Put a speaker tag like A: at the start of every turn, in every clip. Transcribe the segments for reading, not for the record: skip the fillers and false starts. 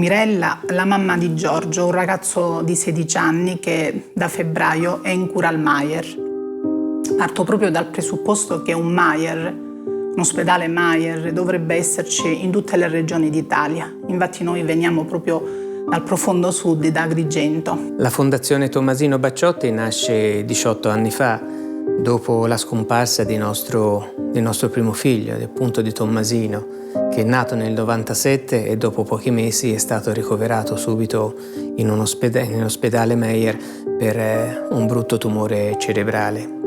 A: Mirella, la mamma di Giorgio, un ragazzo di 16 anni che da febbraio è in cura al Mayer. Parto proprio dal presupposto che un ospedale Mayer dovrebbe esserci in tutte le regioni d'Italia. Infatti noi veniamo proprio dal profondo sud, da Agrigento.
B: La Fondazione Tommasino Bacciotti nasce 18 anni fa, dopo la scomparsa di nostro primo figlio, appunto di Tommasino, che è nato nel 97 e dopo pochi mesi è stato ricoverato subito in ospedale Mayer per un brutto tumore cerebrale.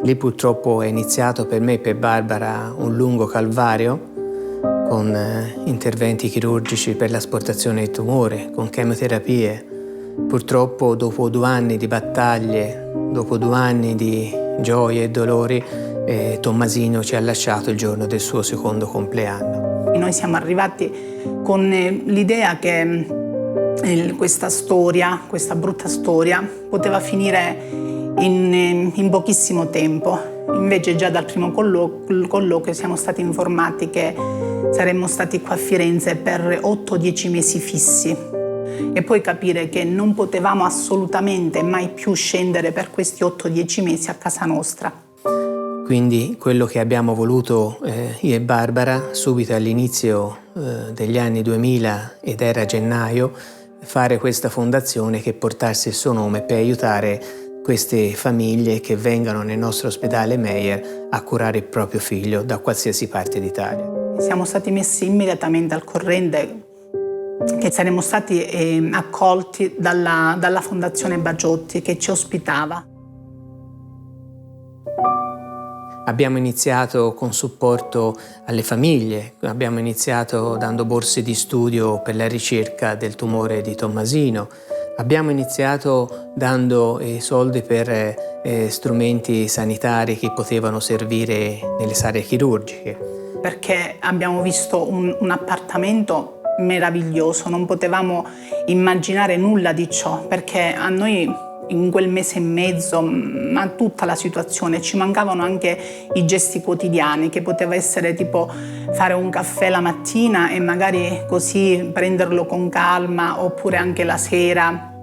B: Lì purtroppo è iniziato per me e per Barbara un lungo calvario con interventi chirurgici per l'asportazione del tumore, con chemioterapie. Purtroppo dopo 2 anni di battaglie, dopo 2 anni di gioie e dolori, Tommasino ci ha lasciato il giorno del suo secondo compleanno.
A: Noi siamo arrivati con l'idea che questa storia, questa brutta storia, poteva finire in pochissimo tempo. Invece già dal primo colloquio siamo stati informati che saremmo stati qua a Firenze per 8-10 mesi fissi e poi capire che non potevamo assolutamente mai più scendere per questi 8-10 mesi a casa nostra.
B: Quindi quello che abbiamo voluto io e Barbara subito all'inizio degli anni 2000, ed era gennaio, fare questa fondazione che portasse il suo nome per aiutare queste famiglie che vengano nel nostro ospedale Mayer a curare il proprio figlio da qualsiasi parte d'Italia.
A: Siamo stati messi immediatamente al corrente che saremmo stati accolti dalla Fondazione Bacciotti che ci ospitava.
B: Abbiamo iniziato con supporto alle famiglie, abbiamo iniziato dando borse di studio per la ricerca del tumore di Tommasino, abbiamo iniziato dando soldi per strumenti sanitari che potevano servire nelle sale chirurgiche.
A: Perché abbiamo visto un appartamento meraviglioso, non potevamo immaginare nulla di ciò, perché a noi in quel mese e mezzo, ma tutta la situazione, ci mancavano anche i gesti quotidiani, che poteva essere tipo fare un caffè la mattina e magari così prenderlo con calma, oppure anche la sera,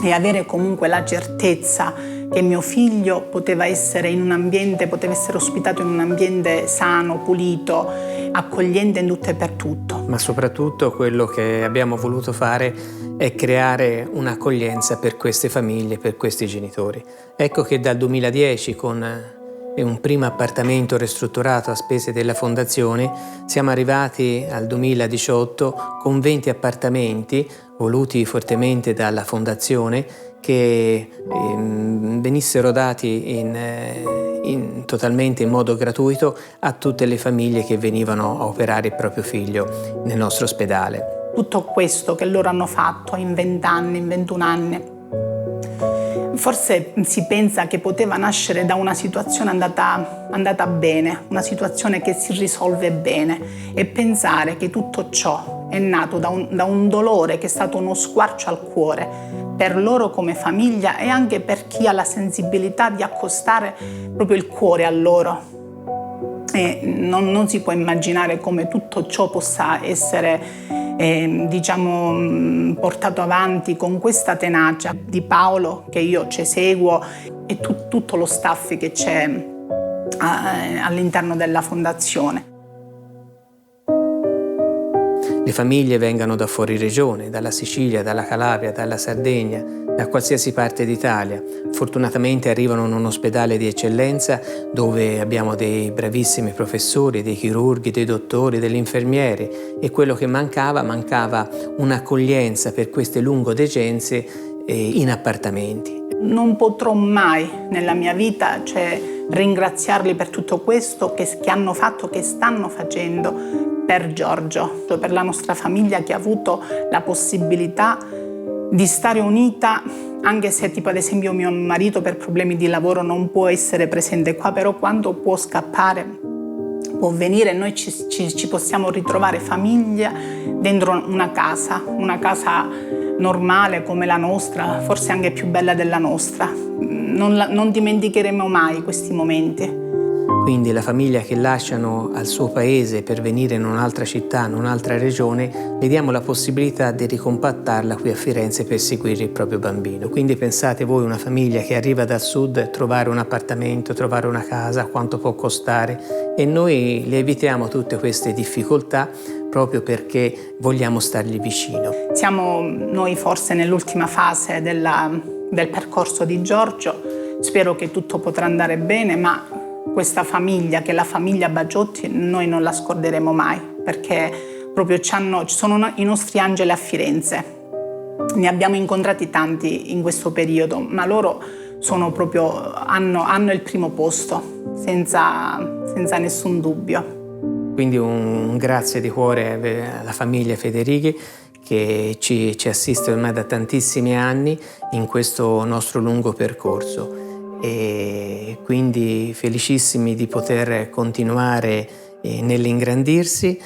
A: e avere comunque la certezza che mio figlio poteva essere ospitato in un ambiente sano, pulito, accogliente in tutto e per tutto.
B: Ma soprattutto quello che abbiamo voluto fare è creare un'accoglienza per queste famiglie, per questi genitori. Ecco che dal 2010, con un primo appartamento ristrutturato a spese della Fondazione, siamo arrivati al 2018 con 20 appartamenti voluti fortemente dalla Fondazione che venissero dati totalmente in modo gratuito a tutte le famiglie che venivano a operare il proprio figlio nel nostro ospedale.
A: Tutto questo che loro hanno fatto in 20 anni, in 21 anni, forse si pensa che poteva nascere da una situazione andata bene, una situazione che si risolve bene, e pensare che tutto ciò è nato da un dolore che è stato uno squarcio al cuore per loro come famiglia e anche per chi ha la sensibilità di accostare proprio il cuore a loro. E non si può immaginare come tutto ciò possa essere portato avanti con questa tenacia di Paolo, che io ci seguo, e tutto lo staff che c'è all'interno della Fondazione.
B: Le famiglie vengono da fuori regione, dalla Sicilia, dalla Calabria, dalla Sardegna, da qualsiasi parte d'Italia. Fortunatamente arrivano in un ospedale di eccellenza dove abbiamo dei bravissimi professori, dei chirurghi, dei dottori, degli infermieri, e quello che mancava un'accoglienza per queste lungodegenze in appartamenti.
A: Non potrò mai nella mia vita ringraziarli per tutto questo che hanno fatto, che stanno facendo per Giorgio, per la nostra famiglia che ha avuto la possibilità di stare unita, anche se tipo ad esempio mio marito per problemi di lavoro non può essere presente qua, però quando può scappare può venire, noi ci possiamo ritrovare famiglia dentro una casa normale come la nostra, forse anche più bella della nostra. Non dimenticheremo mai questi momenti.
B: Quindi la famiglia che lasciano al suo paese per venire in un'altra città, in un'altra regione, le diamo la possibilità di ricompattarla qui a Firenze per seguire il proprio bambino. Quindi pensate voi, una famiglia che arriva dal sud, trovare un appartamento, trovare una casa, quanto può costare, e noi le evitiamo tutte queste difficoltà proprio perché vogliamo stargli vicino.
A: Siamo noi forse nell'ultima fase del percorso di Giorgio, spero che tutto potrà andare bene, ma questa famiglia, che è la famiglia Bagiotti, noi non la scorderemo mai, perché proprio ci sono i nostri angeli a Firenze. Ne abbiamo incontrati tanti in questo periodo, ma loro sono proprio, hanno il primo posto, senza nessun dubbio.
B: Quindi un grazie di cuore alla famiglia Federighi che ci assiste ormai da tantissimi anni in questo nostro lungo percorso. E quindi felicissimi di poter continuare nell'ingrandirsi,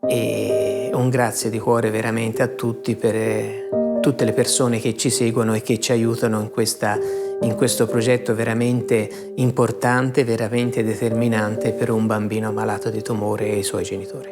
B: e un grazie di cuore veramente a tutti per tutte le persone che ci seguono e che ci aiutano in questo progetto veramente importante, veramente determinante per un bambino malato di tumore e i suoi genitori.